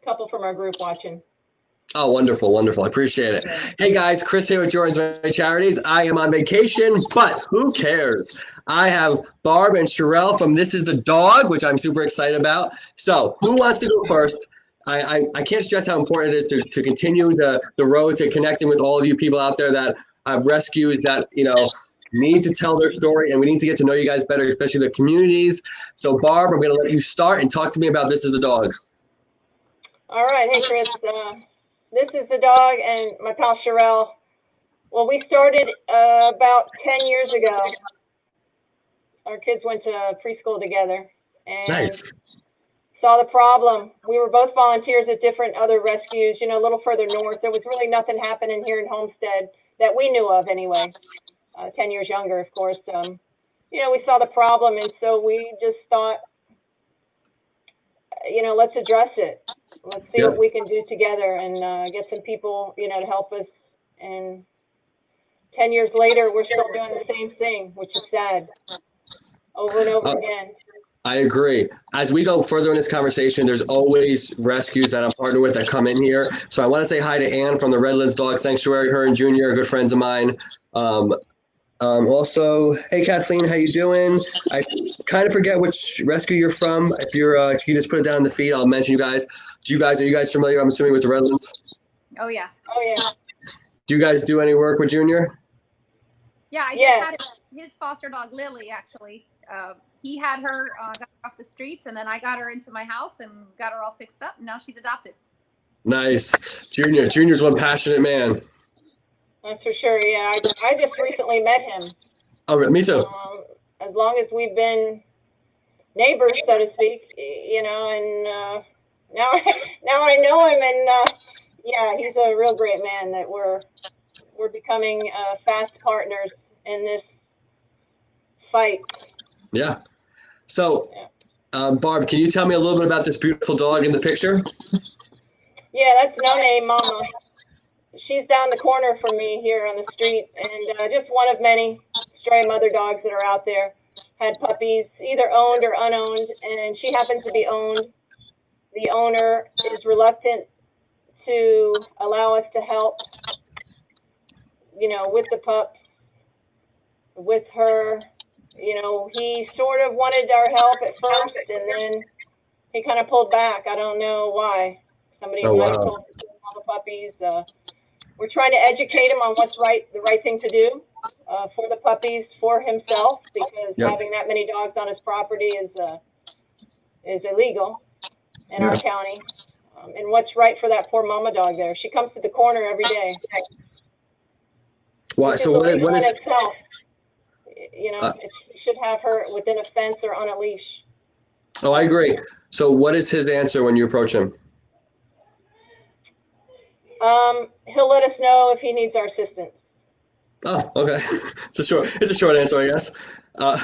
couple from our group watching. Oh, wonderful, wonderful. I appreciate it. Hey guys, Chris here with Jordan's Way Charities. I am on vacation, but who cares? I have Barb and Sherelle from This Is the Dog, which I'm super excited about. So who wants to go first? I can't stress how important it is to continue the road to connecting with all of you people out there that have rescues that, need to tell their story, and we need to get to know you guys better, especially the communities. So Barb, I'm going to let you start and talk to me about This Is the Dog. All right. Hey, Chris. This is the dog and my pal Sherelle. Well, we started about 10 years ago. Our kids went to preschool together and Nice. saw the problem. We were both volunteers at different other rescues, a little further north. There was really nothing happening here in Homestead that we knew of anyway. 10 years younger, of course. We saw the problem, and so we just thought, let's address it. Let's see what we can do together and get some people, to help us. And 10 years later, we're still doing the same thing, which is sad, over and over again. I agree. As we go further in this conversation, there's always rescues that I'm partnered with that come in here. So I want to say hi to Ann from the Redlands Dog Sanctuary. Her and Junior are good friends of mine. Also, hey Kathleen, how you doing? I kind of forget which rescue you're from. If you're, can you just put it down in the feed? I'll mention you guys. Are you guys familiar? I'm assuming with the Redlands. Oh yeah. Do you guys do any work with Junior? Yeah, I just had his foster dog Lily. Actually, he had her got her off the streets, and then I got her into my house and got her all fixed up. And now she's adopted. Nice, Junior's one passionate man. That's for sure. Yeah, I just recently met him. Oh, me too. As long as we've been neighbors, so to speak, and now I know him, and he's a real great man. That we're becoming fast partners in this fight. Yeah. So, Barb, can you tell me a little bit about this beautiful dog in the picture? Yeah, that's No-Name Mama. She's down the corner from me here on the street, and just one of many stray mother dogs that are out there. Had puppies, either owned or unowned, and she happens to be owned. The owner is reluctant to allow us to help, with the pups, with her. He sort of wanted our help at first, and then he kind of pulled back. I don't know why. Somebody might have told him to do all the puppies. We're trying to educate him on what's the right thing to do for the puppies, for himself, because having that many dogs on his property is illegal in our county. And what's right for that poor mama dog there? She comes to the corner every day. What is itself? It should have her within a fence or on a leash. Oh, I agree. So what is his answer when you approach him? He'll let us know if he needs our assistance. Oh, okay. It's a short answer, I guess. Well,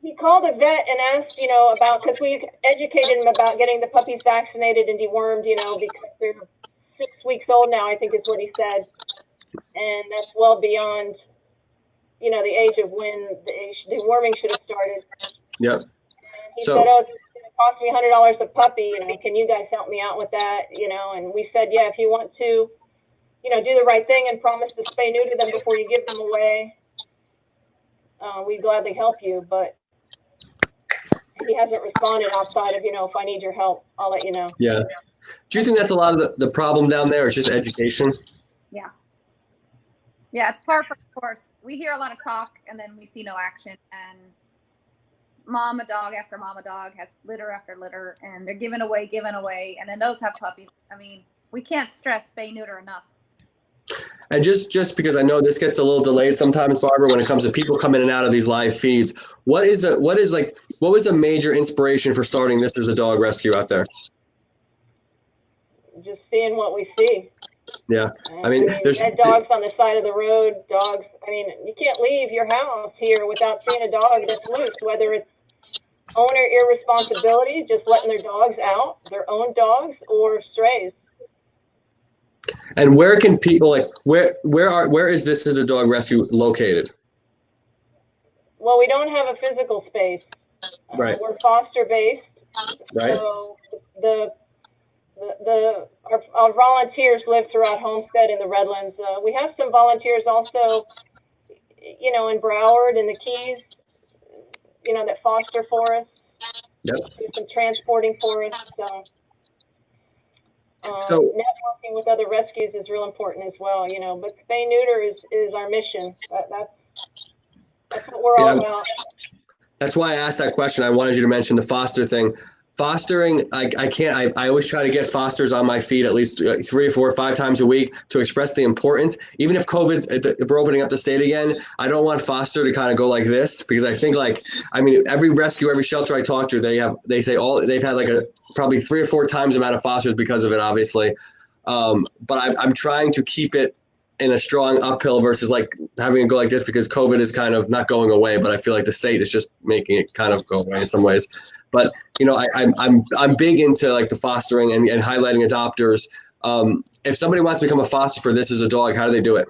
he called a vet and asked, because we educated him about getting the puppies vaccinated and dewormed, because they're 6 weeks old now, I think is what he said. And that's well beyond, the age of when the deworming should have started. Yep. He said, it's going to cost me $100 a puppy. Can you guys help me out with that? And we said, yeah, if you want to, do the right thing and promise to spay neuter them before you give them away, we'd gladly help you. But he hasn't responded outside of, if I need your help, I'll let you know. Yeah. Do you think that's a lot of the problem down there? It's just education? Yeah. Yeah, it's par for the course. We hear a lot of talk and then we see no action. And mama dog after mama dog has litter after litter, and they're giving away. And then those have puppies. I mean, we can't stress spay neuter enough. And just because I know this gets a little delayed sometimes, Barbara, when it comes to people coming in and out of these live feeds, what was a major inspiration for starting This Is a Dog Rescue out there? Just seeing what we see. Yeah, I mean there's dead dogs on the side of the road. Dogs. I mean, you can't leave your house here without seeing a dog that's loose. Whether it's owner irresponsibility, just letting their dogs out, their own dogs, or strays. And where can people where is This Is a Dog Rescue located? Well, we don't have a physical space. Right. We're foster based. Right. So our volunteers live throughout Homestead and the Redlands. We have some volunteers also, you know, in Broward and the Keys, you know, that foster for us. Yep. Do some transporting for us. So networking with other rescues is real important as well, you know. But spay neuter is our mission. That's what we're all about. That's why I asked that question. I wanted you to mention the foster thing. Fostering, I always try to get fosters on my feed at least 3 or 4 or 5 times a week to express the importance. Even if if we're opening up the state again, I don't want foster to kind of go like this, because I think every rescue, every shelter I talk to, they've had probably 3 or 4 times the amount of fosters because of it, obviously. But I'm trying to keep it in a strong uphill versus like having it go like this, because COVID is kind of not going away, but I feel like the state is just making it kind of go away in some ways. But you know, I'm big into like the fostering and highlighting adopters. If somebody wants to become a foster for This Is a Dog, how do they do it?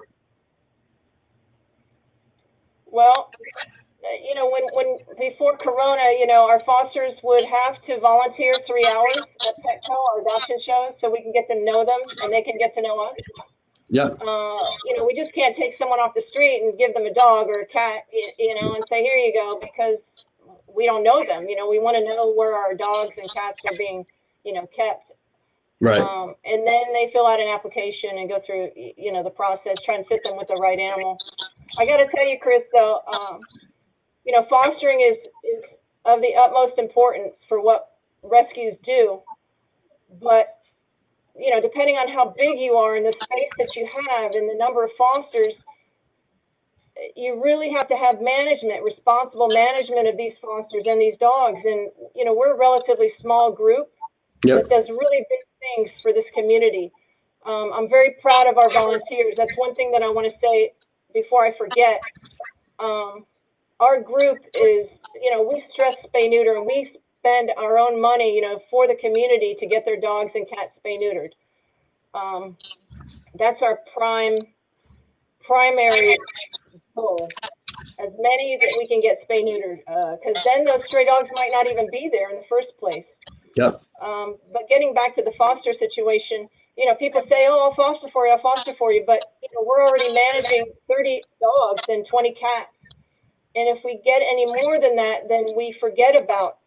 Well, you know, when before Corona, you know, our fosters would have to volunteer 3 hours at Petco or adoption shows so we can get to know them and they can get to know us. Yep. You know, we just can't take someone off the street and give them a dog or a cat, you know, and say, here you go, because we don't know them. You know, we want to know where our dogs and cats are being, you know, kept. Right. And then they fill out an application and go through, you know, the process, try and fit them with the right animal. I got to tell you, Chris, though, you know, fostering is of the utmost importance for what rescues do. But, you know, depending on how big you are and the space that you have and the number of fosters, you really have to have responsible management of these fosters and these dogs. And, you know, we're a relatively small group that does really big things for this community. I'm very proud of our volunteers. That's one thing that I want to say before I forget. Our group is, you know, we stress spay neuter, and we spend our own money, you know, for the community to get their dogs and cats spay neutered. That's our primary goal, as many that we can get spay neutered, because then those stray dogs might not even be there in the first place. Yep. But getting back to the foster situation, you know, people say, oh, I'll foster for you, but you know, we're already managing 30 dogs and 20 cats, and if we get any more than that, then we forget about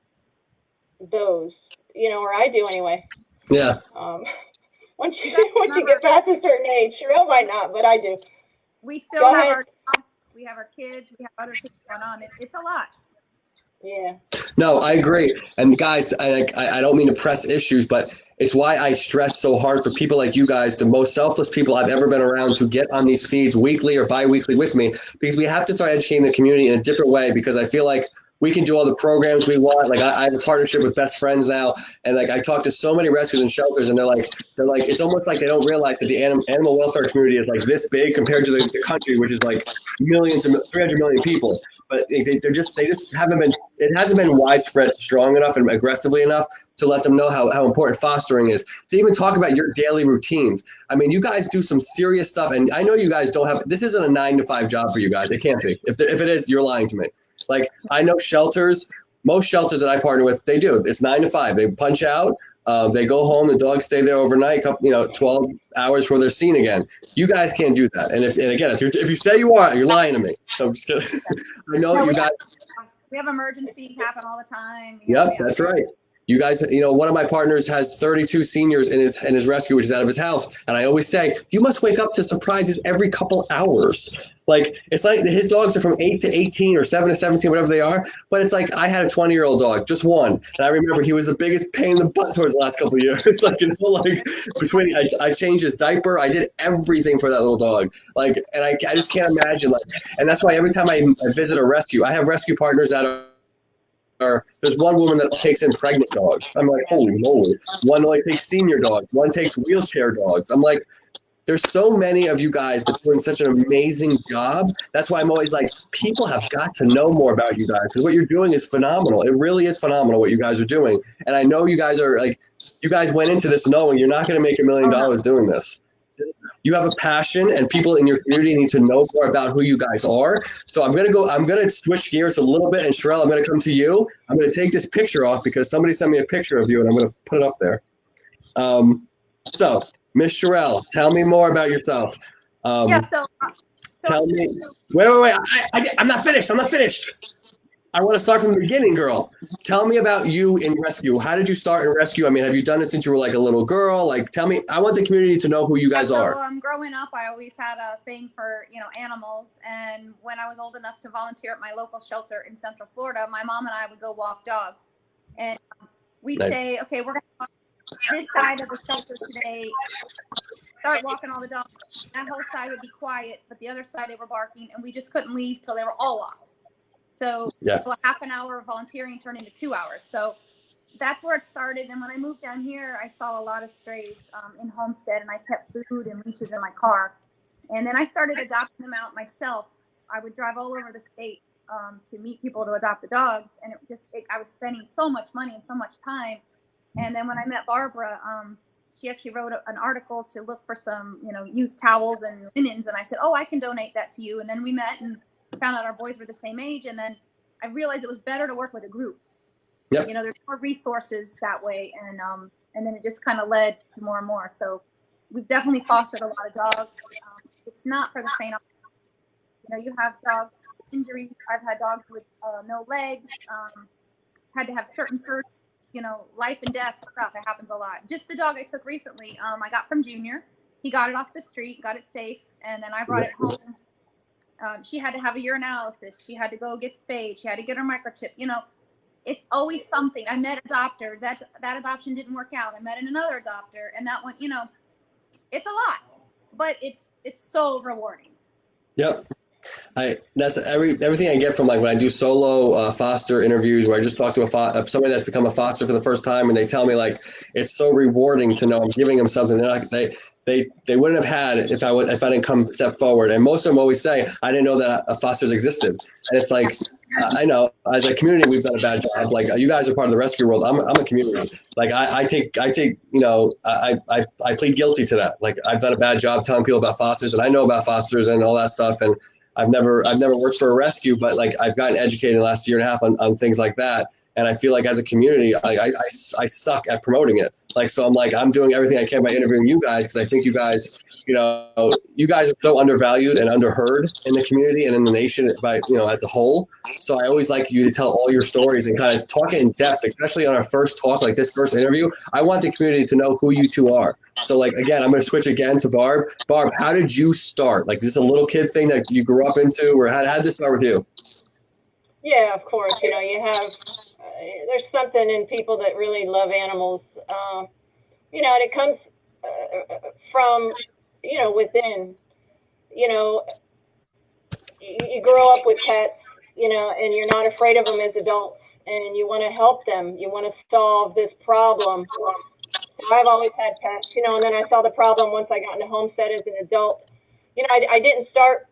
those, you know, or I do anyway. Yeah. Once you get past a certain age, Cheryl might not, but I do. We still have our jobs, we have our kids, we have other things going on. It's a lot. Yeah. No, I agree. And guys, I don't mean to press issues, but it's why I stress so hard for people like you guys, the most selfless people I've ever been around, to get on these feeds weekly or bi-weekly with me, because we have to start educating the community in a different way, because I feel like we can do all the programs we want. Like I have a partnership with Best Friends now, and like I talk to so many rescues and shelters, and they're like, it's almost like they don't realize that the animal welfare community is like this big compared to the country, which is like millions and 300 million people. But they just haven't been. It hasn't been widespread, strong enough, and aggressively enough to let them know how important fostering is. To even talk about your daily routines. I mean, you guys do some serious stuff, and I know you guys don't have. This isn't a 9-to-5 job for you guys. It can't be. If it is, you're lying to me. Like, I know most shelters that I partner with, they do. It's 9 to 5. They punch out, they go home, the dogs stay there overnight, 12 hours before they're seen again. You guys can't do that. And again, if you say you are, you're lying to me. So I'm just kidding. I know you guys. We have emergencies happen all the time. Yep, that's right. You guys, one of my partners has 32 seniors in his rescue, which is out of his house. And I always say, you must wake up to surprises every couple hours. Like, it's like his dogs are from 8 to 18 or 7 to 17, whatever they are. But it's like, I had a 20-year-old dog, just one. And I remember he was the biggest pain in the butt towards the last couple of years. Between, I changed his diaper. I did everything for that little dog. Like, and I just can't imagine. Like, and that's why every time I visit a rescue, I have rescue partners that there's one woman that takes in pregnant dogs. I'm like, holy moly. One only takes senior dogs. One takes wheelchair dogs. I'm like, there's so many of you guys doing such an amazing job. That's why I'm always like, people have got to know more about you guys, because what you're doing is phenomenal. It really is phenomenal what you guys are doing. And I know you guys are like, you guys went into this knowing you're not going to make $1 million doing this. You have a passion, and people in your community need to know more about who you guys are. So I'm gonna switch gears a little bit, and Sherelle, I'm gonna come to you. I'm gonna take this picture off because somebody sent me a picture of you, and I'm gonna put it up there. So Miss Sherelle, tell me more about yourself. Tell me. Wait. I'm not finished. I want to start from the beginning, girl. Tell me about you in rescue. How did you start in rescue? I mean, have you done it since you were like a little girl? Like, tell me. I want the community to know who you guys are. Growing up, I always had a thing for, animals. And when I was old enough to volunteer at my local shelter in Central Florida, my mom and I would go walk dogs. And we'd say, okay, we're going to walk this side of the shelter today. Start walking all the dogs. That whole side would be quiet, but the other side they were barking, and we just couldn't leave till they were all walked. So a half an hour of volunteering turned into 2 hours. So that's where it started. And when I moved down here, I saw a lot of strays in Homestead, and I kept food and leashes in my car. And then I started adopting them out myself. I would drive all over the state to meet people to adopt the dogs. And I was spending so much money and so much time. And then when I met Barbara, she actually wrote an article to look for some, used towels and linens. And I said, oh, I can donate that to you. And then we met and found out our boys were the same age. And then I realized it was better to work with a group. Yep. There's more resources that way. And then it just kind of led to more and more. So we've definitely fostered a lot of dogs. It's not for the faint of heart. You have dogs with injuries. I've had dogs with no legs, had to have certain surgeries, life and death stuff. It happens a lot. Just the dog I took recently, I got from Junior. He got it off the street, got it safe, and then I brought it home. She had to have a urinalysis. She had to go get spayed. She had to get her microchip. It's always something. I met a doctor. That adoption didn't work out. I met another doctor, and that one, it's a lot, but it's so rewarding. Yep. That's everything I get from like when I do solo foster interviews where I just talk to somebody that's become a foster for the first time, and they tell me like it's so rewarding to know I'm giving them something they wouldn't have had if I didn't come step forward. And most of them always say I didn't know that fosters existed. And it's like I know as a community we've done a bad job. Like you guys are part of the rescue world. I'm a community. Like I plead guilty to that. Like I've done a bad job telling people about fosters, and I know about fosters and all that stuff. And I've never worked for a rescue, but like I've gotten educated in the last year and a half on things like that. And I feel like as a community, I suck at promoting it. Like, so I'm doing everything I can by interviewing you guys, because I think you guys, you guys are so undervalued and underheard in the community and in the nation by, as a whole. So I always like you to tell all your stories and kind of talk it in depth, especially on our first talk, like this first interview. I want the community to know who you two are. So like, again, I'm going to switch again to Barb. Barb, how did you start? Like, is this a little kid thing that you grew up into, or how did this start with you? Yeah, of course. You have, there's something in people that really love animals, and it comes from, within, you grow up with pets, and you're not afraid of them as adults, and you want to help them. You want to solve this problem. I've always had pets, and then I saw the problem once I got into Homestead as an adult. I didn't start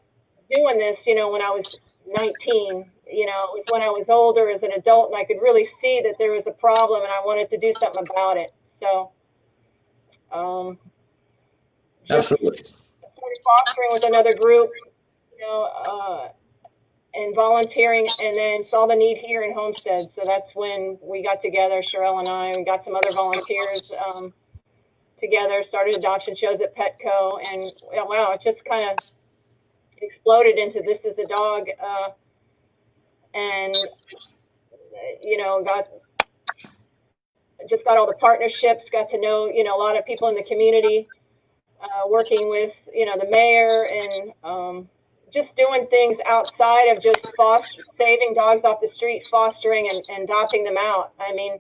doing this, when I was 19. It was when I was older as an adult, and I could really see that there was a problem, and I wanted to do something about it. So, Absolutely. Started fostering with another group, and volunteering, and then saw the need here in Homestead. So that's when we got together, Sherelle and I, and got some other volunteers together, started adoption shows at Petco, and wow, it just kind of exploded into This Is a Dog, and got all the partnerships, got to know a lot of people in the community, working with the mayor, and just doing things outside of just saving dogs off the street, fostering and adopting them out. I mean,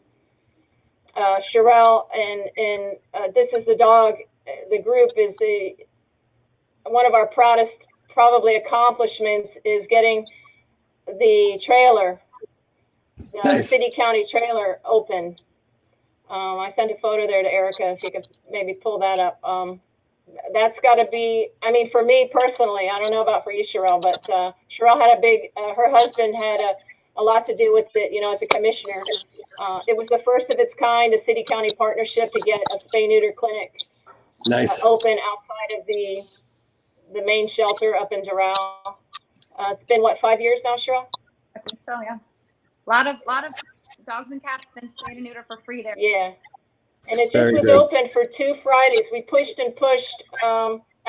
Sherelle and This Is the Dog, the group is one of our proudest probably accomplishments is getting the trailer, the Nice. city county trailer open. I sent a photo there to Erica, if you could maybe pull that up. That's got to be, I mean, for me personally, I don't know about for you, Sherelle, but Sherelle had her husband had a lot to do with it, as a commissioner. It was the first of its kind, a city-county partnership to get a spay neuter clinic Nice. open outside of the main shelter up in Doral. It's been what, 5 years now, Cheryl? I think so, yeah. A lot of dogs and cats been spayed and neutered for free there. Yeah. And it just Very was good. open for 2 Fridays. We pushed and pushed.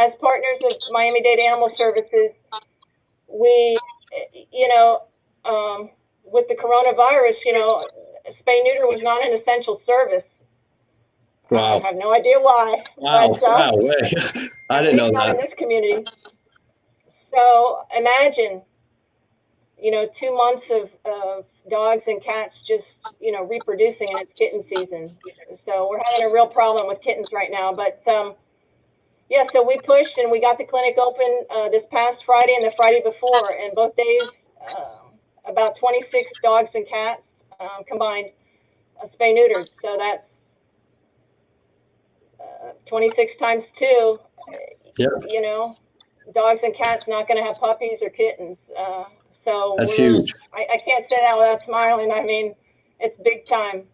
As partners of Miami-Dade Animal Services, we, with the coronavirus, spay neuter was not an essential service. Wow. I have no idea why. Wow. But, Wow. I didn't know not that. in this community. So imagine, 2 months of dogs and cats just, reproducing in its kitten season. So we're having a real problem with kittens right now. But yeah, so we pushed and we got the clinic open this past Friday and the Friday before, and both days about 26 dogs and cats combined spay neutered. So that's 26 times 2. Yep. Dogs and cats not going to have puppies or kittens. So that's huge. I can't say that without smiling. I mean, it's big time.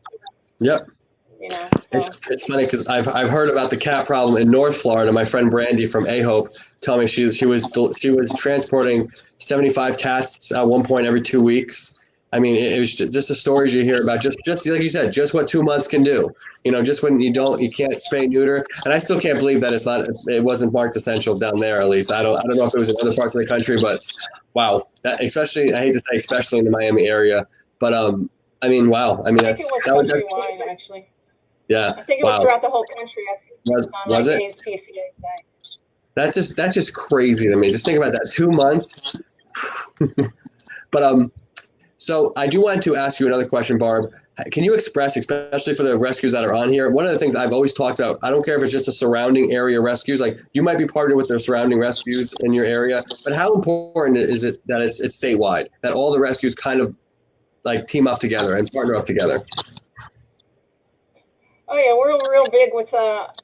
Yep. So. It's funny because I've heard about the cat problem in North Florida. My friend Brandy from A-Hope told me she was transporting 75 cats at one point every 2 weeks. I mean, it was just the stories you hear about, just like you said, just what 2 months can do. Just when you can't spay neuter. And I still can't believe that it wasn't marked essential down there. At least I don't know if it was in other parts of the country, but wow, that especially, I hate to say especially in the Miami area, but I mean, wow. I mean, I think it was countrywide, actually. Yeah. I think it was throughout the whole country. Was it? That's just crazy to me. Just think about that. 2 months. But so I do want to ask you another question, Barb. Can you express, especially for the rescues that are on here, one of the things I've always talked about, I don't care if it's just a surrounding area rescues, like you might be partnered with the surrounding rescues in your area, but how important is it that it's statewide, that all the rescues kind of like team up together and partner up together? Oh yeah, we're real big with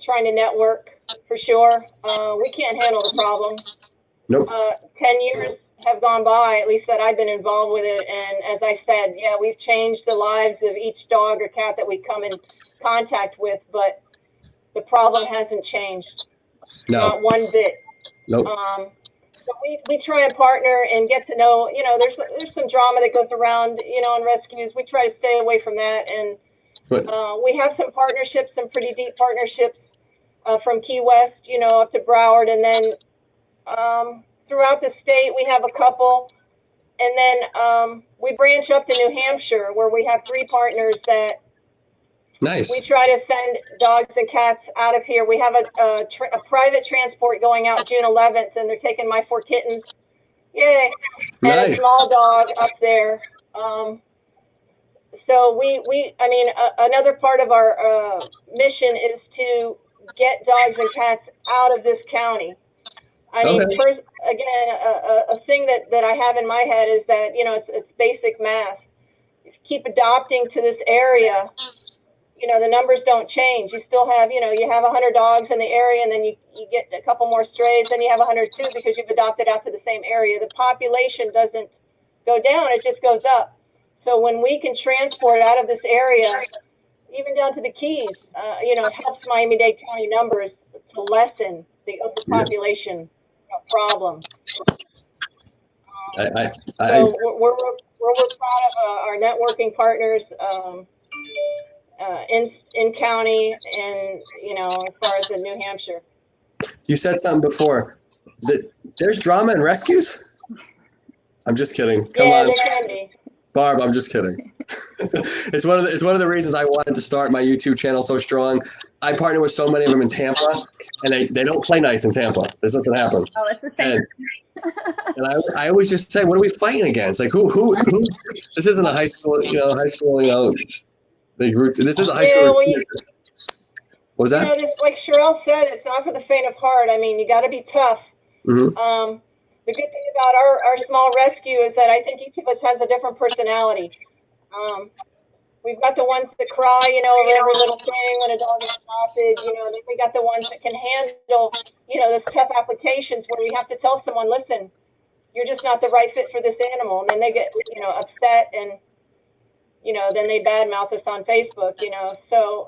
trying to network for sure. We can't handle the problem. Nope. 10 years have gone by, at least that I've been involved with it, and as I said, yeah, we've changed the lives of each dog or cat that we come in contact with, but the problem hasn't changed. No. Not one bit. Nope. So we try and partner and get to know, there's some drama that goes around, on rescues. We try to stay away from that, and we have some partnerships, some pretty deep partnerships from Key West, up to Broward, and then throughout the state we have a couple, and then we branch up to New Hampshire where we have 3 partners that nice. We try to send dogs and cats out of here. We have a private transport going out June 11th, and they're taking my 4 kittens. Yay! And nice. a small dog up there. So another part of our mission is to get dogs and cats out of this county. I mean, first, again, a thing that I have in my head is that, it's basic math. If you keep adopting to this area, the numbers don't change. You still have, you have 100 dogs in the area, and then you get a couple more strays, then you have 102 because you've adopted out to the same area. The population doesn't go down, it just goes up. So when we can transport out of this area, even down to the Keys, it helps Miami-Dade County numbers to lessen the overpopulation problem. So we're proud of our networking partners in county, and as far as in New Hampshire. You said something before that there's drama in rescues. I'm just kidding. Come on, there can be. Barb, I'm just kidding. It's one of the reasons I wanted to start my YouTube channel so strong. I partner with so many of them in Tampa, and they don't play nice in Tampa. There's nothing happen. Oh, it's the same. And I always just say, what are we fighting against? Like who this isn't a high school, This is a high school. Yeah, what was that? Just like Cheryl said, it's not for the faint of heart. I mean, you got to be tough. Mm-hmm. The good thing about our small rescue is that I think each of us has a different personality. We've got the ones that cry, over every little thing when a dog is adopted. Then we got the ones that can handle, those tough applications where we have to tell someone, listen, you're just not the right fit for this animal. And then they get, upset, and, then they badmouth us on Facebook, So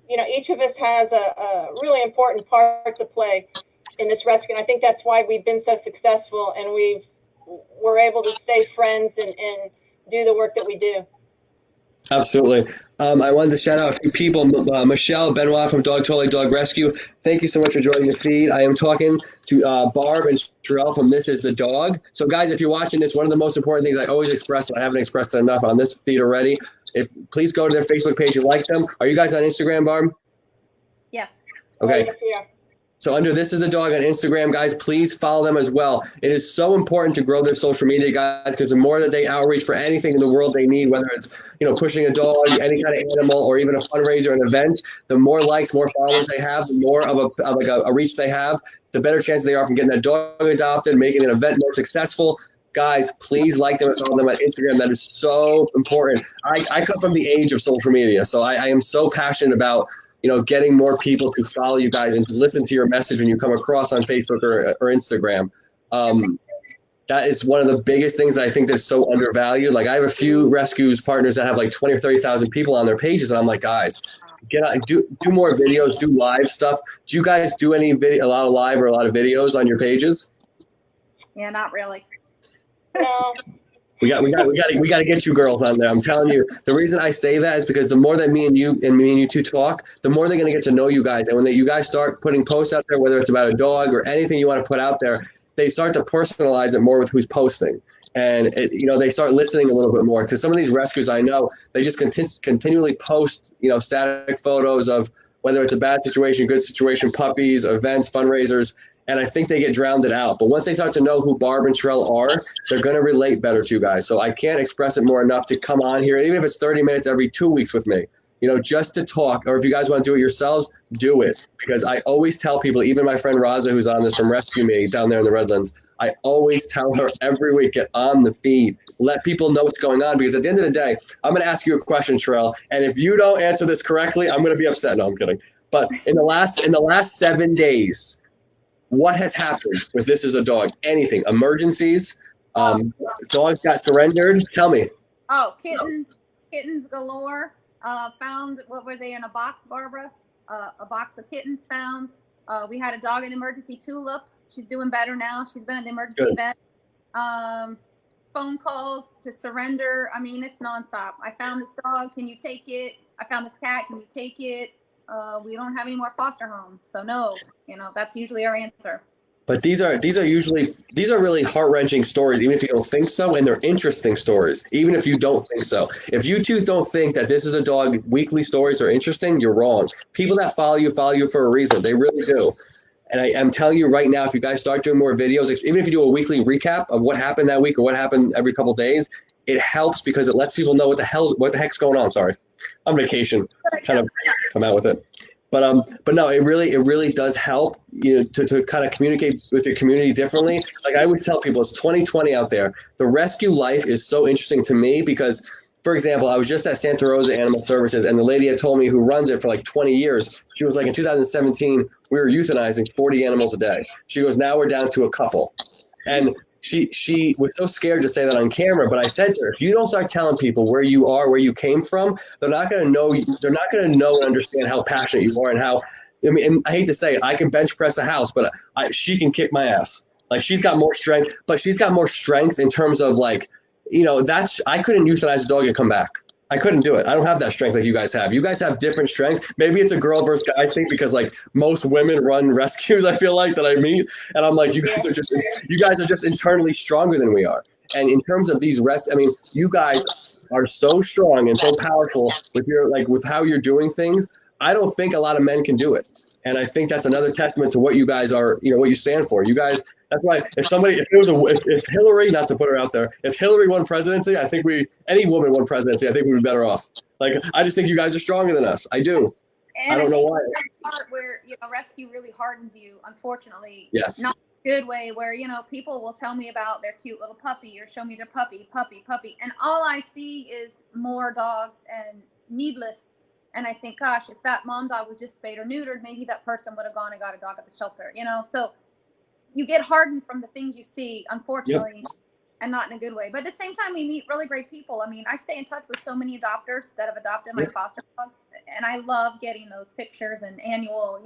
you know, each of us has a really important part to play in this rescue. And I think that's why we've been so successful, and we're able to stay friends and do the work that we do. Absolutely. I wanted to shout out a few people. Michelle Benoit from Dog Totally Dog Rescue. Thank you so much for joining the feed. I am talking to Barb and Sherelle from This Is the Dog. So, guys, if you're watching this, one of the most important things I always express, and I haven't expressed it enough on this feed already, please go to their Facebook page and like them. Are you guys on Instagram, Barb? Yes. Okay. Yes, we are. So under This Is a Dog on Instagram, guys, please follow them as well. It is so important to grow their social media, guys, because the more that they outreach for anything in the world they need, whether it's, you know, pushing a dog, any kind of animal, or even a fundraiser, an event, the more likes, more followers they have, the more of a reach they have, the better chances they are from getting that dog adopted, making an event more successful. Guys, please like them and follow them on Instagram. That is so important. I come from the age of social media, so I am so passionate about, you know, getting more people to follow you guys and to listen to your message when you come across on Facebook or Instagram. That is one of the biggest things that I think that's so undervalued. Like, I have a few rescues partners that have like 20 or 30,000 people on their pages, and I'm like, guys, get out, do more videos, do live stuff. Do you guys do any video, a lot of live or a lot of videos on your pages? Yeah, not really. No. We got to get you girls on there. I'm telling you, the reason I say that is because the more that me and you two talk, the more they're going to get to know you guys. And when you guys start putting posts out there, whether it's about a dog or anything you want to put out there, they start to personalize it more with who's posting. And, you know, they start listening a little bit more, because some of these rescues I know, they just continually post, you know, static photos of whether it's a bad situation, good situation, puppies, events, fundraisers. And I think they get drowned out. But once they start to know who Barb and Sherelle are, they're going to relate better to you guys. So I can't express it more enough to come on here, even if it's 30 minutes every 2 weeks with me, you know, just to talk. Or if you guys want to do it yourselves, do it. Because I always tell people, even my friend Raza, who's on this from Rescue Me down there in the Redlands, I always tell her every week, get on the feed. Let people know what's going on. Because at the end of the day, I'm going to ask you a question, Sherelle. And if you don't answer this correctly, I'm going to be upset. No, I'm kidding. But in the last 7 days, what has happened with This Is a Dog? Anything? Emergencies? Dogs got surrendered? Tell me. Oh, kittens galore. Found, what were they in a box, Barbara? A box of kittens found. We had a dog in emergency, Tulip. She's doing better now. She's been at the emergency vet. Phone calls to surrender. I mean, it's nonstop. I found this dog. Can you take it? I found this cat. Can you take it? We don't have any more foster homes, so no. You know, that's usually our answer. But these are really heart-wrenching stories, even if you don't think so, and they're interesting stories, even if you don't think so. If you two don't think that This Is a Dog weekly stories are interesting, you're wrong. People that follow you for a reason. They really do. And I'm telling you right now, if you guys start doing more videos, even if you do a weekly recap of what happened that week or what happened every couple of days, it helps because it lets people know what the heck's going on. Sorry, on vacation, kind of come out with it. But no, it really does help, you know, to kind of communicate with your community differently. Like I always tell people, it's 2020 out there. The rescue life is so interesting to me because, for example, I was just at Santa Rosa Animal Services, and the lady had told me who runs it for like 20 years. She was like, in 2017, we were euthanizing 40 animals a day. She goes, now we're down to a couple. And she was so scared to say that on camera, but I said to her, if you don't start telling people where you are, where you came from, they're not going to know and understand how passionate you are and how, I mean, and I hate to say it, I can bench press a house, but she can kick my ass. Like she's got more strength, but she's got more strength in terms of like, you know, I couldn't euthanize a dog and come back. I couldn't do it. I don't have that strength like you guys have. You guys have different strength. Maybe it's a girl versus guy thing because like most women run rescues, I feel like, that I meet. And I'm like, you guys are just internally stronger than we are. And in terms of these I mean, you guys are so strong and so powerful with how you're doing things. I don't think a lot of men can do it. And I think that's another testament to what you guys are, you know, what you stand for. You guys, that's why if Hillary, not to put her out there, if Hillary won presidency, I think any woman won presidency, I think we'd be better off. Like, I just think you guys are stronger than us. I do. And I don't know why. Part where, you know, rescue really hardens you, unfortunately. Yes. Not in a good way, where, you know, people will tell me about their cute little puppy or show me their puppy. And all I see is more dogs and needless. And I think, gosh, if that mom dog was just spayed or neutered, maybe that person would have gone and got a dog at the shelter, you know? So you get hardened from the things you see, unfortunately. Yep. and not in a good way. But at the same time, we meet really great people. I mean, I stay in touch with so many adopters that have adopted my foster dogs, and I love getting those pictures and annual,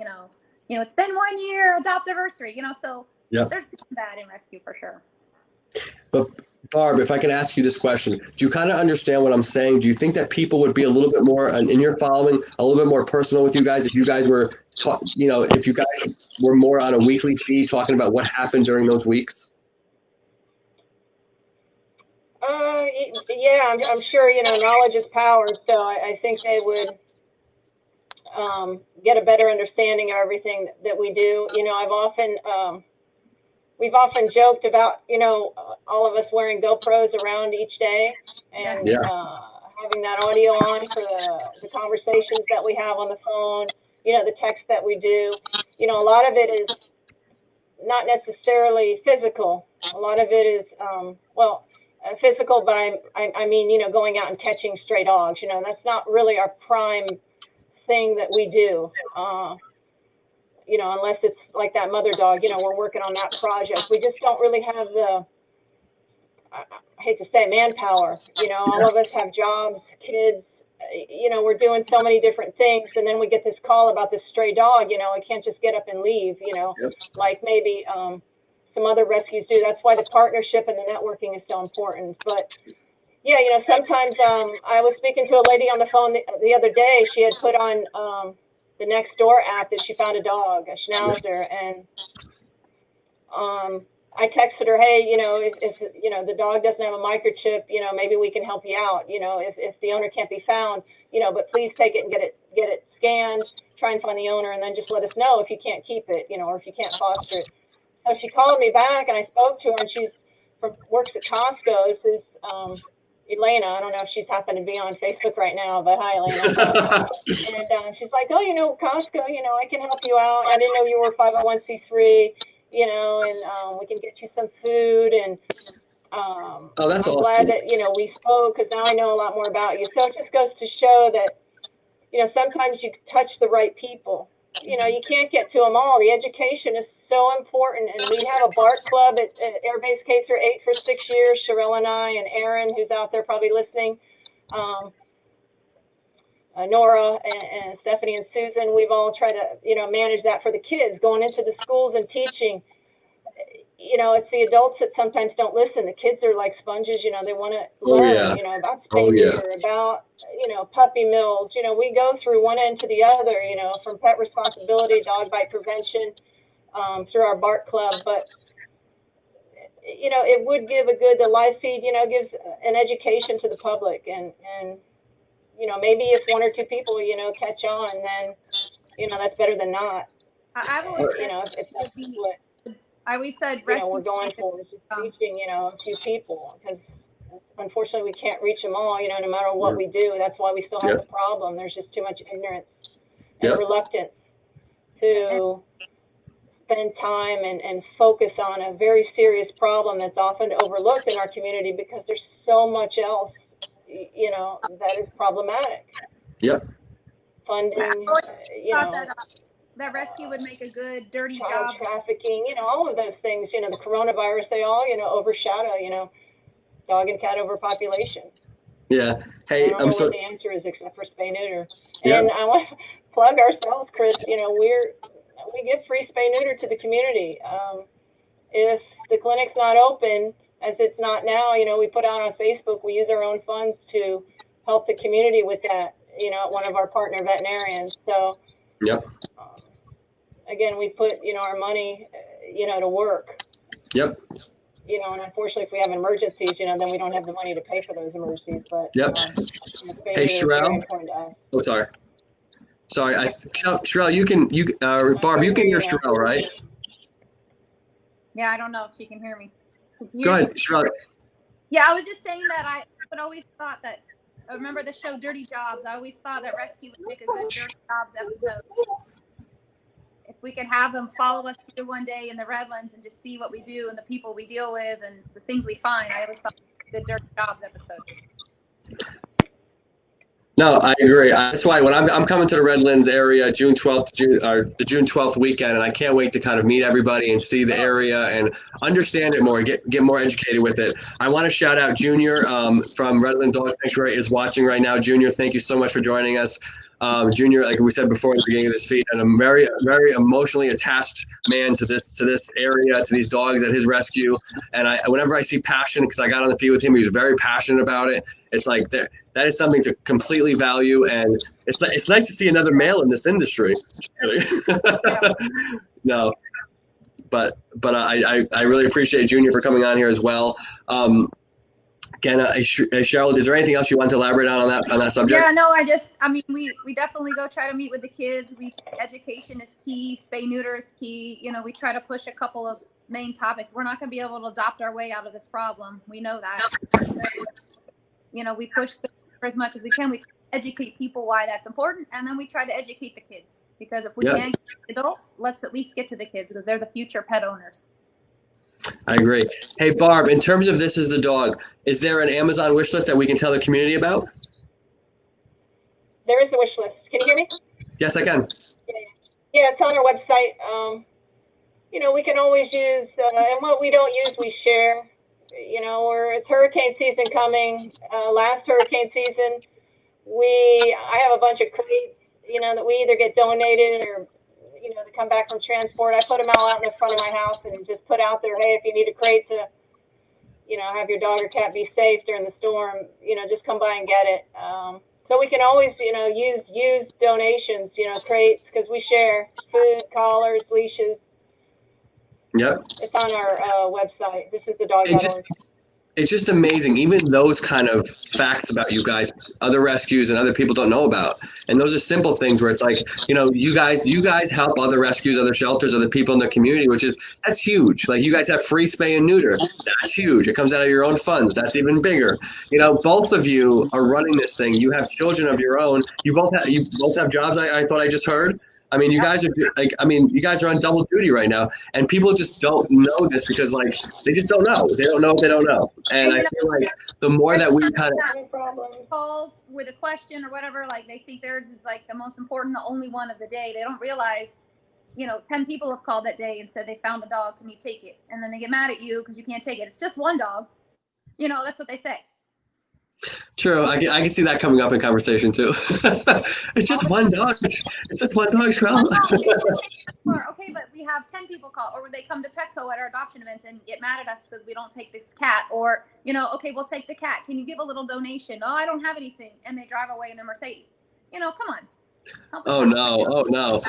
it's been 1 year adoptiversary, so there's good and bad in rescue for sure. But Barb, if I can ask you this question, do you kind of understand what I'm saying? Do you think that people would be a little bit more in your following, a little bit more personal with you guys if you guys were, if you guys were more on a weekly feed talking about what happened during those weeks? Yeah, I'm sure, knowledge is power. So I think they would get a better understanding of everything that we do. We've often joked about, all of us wearing GoPros around each day and having that audio on for the conversations that we have on the phone, the text that we do. A lot of it is not necessarily physical. A lot of it is, physical, but I mean, going out and catching stray dogs. That's not really our prime thing that we do. Unless it's like that mother dog, we're working on that project. We just don't really have the, I hate to say, manpower. All of us have jobs, kids, we're doing so many different things. And then we get this call about this stray dog, I can't just get up and leave, like maybe some other rescues do. That's why the partnership and the networking is so important. But yeah, sometimes I was speaking to a lady on the phone the other day. She had put on the Nextdoor app that she found a dog, a schnauzer, and I texted her, hey, if the dog doesn't have a microchip, maybe we can help you out. If the owner can't be found, but please take it and get it scanned, try and find the owner, and then just let us know if you can't keep it, or if you can't foster it. So she called me back, and I spoke to her, and works at Costco. This is Elena. I don't know if she's happened to be on Facebook right now, but hi, Elena. And she's like, oh, Costco, I can help you out. I didn't know you were 501c3, and we can get you some food. And that's I'm awesome. glad that, we spoke, because now I know a lot more about you. So it just goes to show that, sometimes you touch the right people. You can't get to them all. The education is so important. And we have a Bark Club at Air Base Caser 8 for 6 years. Sherelle and I and Aaron, who's out there probably listening, Nora and Stephanie and Susan, we've all tried to, manage that for the kids, going into the schools and teaching. It's the adults that sometimes don't listen. The kids are like sponges, they want to learn, about Spay Neuter, about, puppy mills. We go through one end to the other, from pet responsibility, dog bite prevention, through our Bark Club. But, it would give the live feed, gives an education to the public. And maybe if one or two people, catch on, then, that's better than not. I always said rescue, we're going for is just reaching, a few people, because unfortunately we can't reach them all, no matter what we do. That's why we still have the problem. There's just too much ignorance and reluctance to spend time and focus on a very serious problem that's often overlooked in our community, because there's so much else, that is problematic. Funding, that rescue would make a good dirty child job. Trafficking, all of those things, the coronavirus, they all, overshadow, dog and cat overpopulation. Yeah. Hey, I don't know what the answer is except for Spay Neuter. And I want to plug ourselves, Chris. We give free Spay Neuter to the community. If the clinic's not open, as it's not now, we put out on Facebook, we use our own funds to help the community with that, at one of our partner veterinarians. So, again, we put, our money, to work. And unfortunately, if we have emergencies, then we don't have the money to pay for those emergencies. But hey, Sherelle. Oh, sorry. Sherelle, Barb, you can hear Sherelle, right? Yeah, I don't know if she can hear me. Go ahead, Sherelle. Yeah, I was just saying that I would always thought that. Remember the show Dirty Jobs? I always thought that rescue would make a good Dirty Jobs episode. If we could have them follow us through one day in the Redlands and just see what we do and the people we deal with and the things we find, I always thought it would be a good Dirty Jobs episode. No, I agree. That's why when I'm coming to the Redlands area, June 12th, the June 12th weekend, and I can't wait to kind of meet everybody and see the area and understand it more, get more educated with it. I want to shout out Junior from Redlands Dog Sanctuary is watching right now. Junior, thank you so much for joining us. Junior, like we said before at the beginning of this feed, and a very, very emotionally attached man to this area, to these dogs at his rescue. And whenever I see passion, because I got on the feed with him, he was very passionate about it. It's like that is something to completely value, and it's nice to see another male in this industry. No, but I really appreciate Junior for coming on here as well. Again, Cheryl, is there anything else you want to elaborate on that subject? Yeah, no, I mean, we definitely go try to meet with the kids. Education is key. Spay neuter is key. You know, we try to push a couple of main topics. We're not going to be able to adopt our way out of this problem. We know that. You know, we push as much as we can. We educate people why that's important, and then we try to educate the kids, because if we can't get the adults, let's at least get to the kids, because they're the future pet owners. I agree. Hey, Barb, in terms of This Is the Dog, is there an Amazon wish list that we can tell the community about? There is a wish list. Can you hear me? Yes, I can. Yeah, it's on our website. You know, we can always use, and what we don't use, we share. You know, it's hurricane season coming. Last hurricane season, I have a bunch of crates, you know, that we either get donated or, you know, to come back from transport. I put them all out in the front of my house and just put out there, hey, if you need a crate to, you know, have your dog or cat be safe during the storm, you know, just come by and get it. So we can always, you know, use donations, you know, crates, because we share food, collars, leashes. Yep. It's on our website. This is the dog.org. It's just amazing. Even those kind of facts about you guys, other rescues and other people don't know about. And those are simple things where it's like, you know, you guys help other rescues, other shelters, other people in the community, that's huge. Like, you guys have free spay and neuter. That's huge. It comes out of your own funds. That's even bigger. You know, both of you are running this thing. You have children of your own. You both have jobs. I thought I just heard. I mean, you guys are on double duty right now, and people just don't know this because, like, they just don't know. They don't know what they don't know. And I feel like the more that we kind of calls with a question or whatever, like, they think theirs is like the most important, the only one of the day. They don't realize, you know, 10 people have called that day and said they found a dog. Can you take it? And then they get mad at you because you can't take it. It's just one dog. You know, that's what they say. True. I can see that coming up in conversation too. It's just one dog. It's just one dog, Cheryl. Okay, but we have 10 people call, or they come to Petco at our adoption events and get mad at us because we don't take this cat, or, you know, okay, we'll take the cat. Can you give a little donation? Oh, I don't have anything. And they drive away in their Mercedes. You know, come on. Oh no.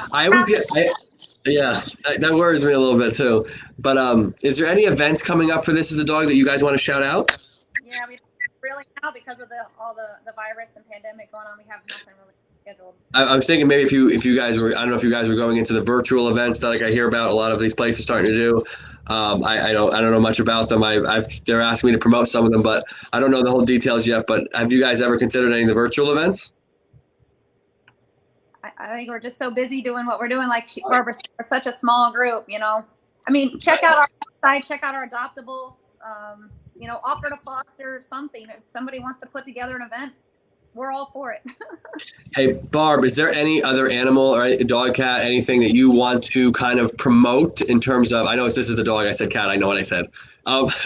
Yeah, that worries me a little bit too. But is there any events coming up for This Is the Dog that you guys want to shout out? Yeah, we really now, because of all the virus and pandemic going on, we have nothing really scheduled. I was thinking maybe if you guys were, I don't know if you guys were going into the virtual events that, like, I hear about a lot of these places starting to do. I don't know much about them. They're asking me to promote some of them, but I don't know the whole details yet. But have you guys ever considered any of the virtual events? I think we're just so busy doing what we're doing. Like Barbara said, we're such a small group, you know. I mean, check out our website, check out our adoptables. You know, offer to foster something. If somebody wants to put together an event, we're all for it. Hey, Barb, is there any other animal or a dog, cat, anything that you want to kind of promote in terms of, I know This Is the Dog, I said cat, I know what I said. We have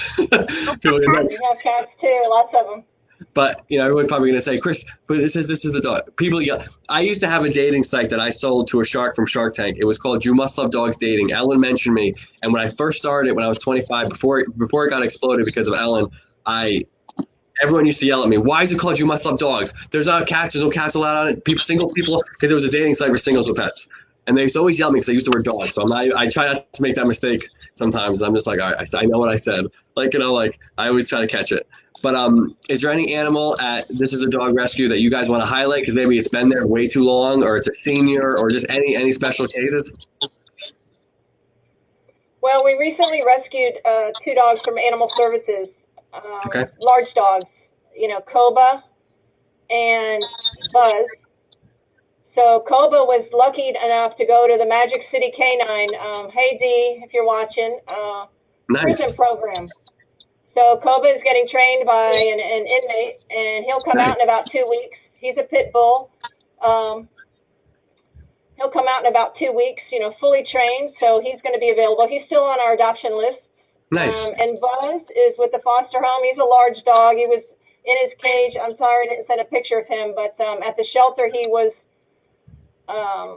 cats too, lots of them. But, you know, everyone's probably going to say, Chris, but This Is the Dog. People yell. I used to have a dating site that I sold to a shark from Shark Tank. It was called You Must Love Dogs Dating. Ellen mentioned me. And when I first started it, when I was 25, before it got exploded because of Ellen, everyone used to yell at me, why is it called You Must Love Dogs? There's no cats allowed on it. Single people, because it was a dating site for singles with pets. And they used to always yell at me because I used the word dog. So I try not to make that mistake sometimes. I'm just like, all right, I know what I said. Like, you know, like, I always try to catch it. But is there any animal at This Is a Dog Rescue that you guys want to highlight? Because maybe it's been there way too long, or it's a senior, or just any special cases? Well, we recently rescued 2 dogs from Animal Services. Okay. Large dogs, you know, Koba and Buzz. So Koba was lucky enough to go to the Magic City Canine, hey D, if you're watching, prison program. So Koba is getting trained by an inmate, and he'll come out in about 2 weeks. He's a pit bull. He'll come out in about 2 weeks, fully trained, so he's going to be available. He's still on our adoption list. Nice. And Buzz is with the foster home. He's a large dog. He was in his cage. I'm sorry I didn't send a picture of him, but at the shelter he was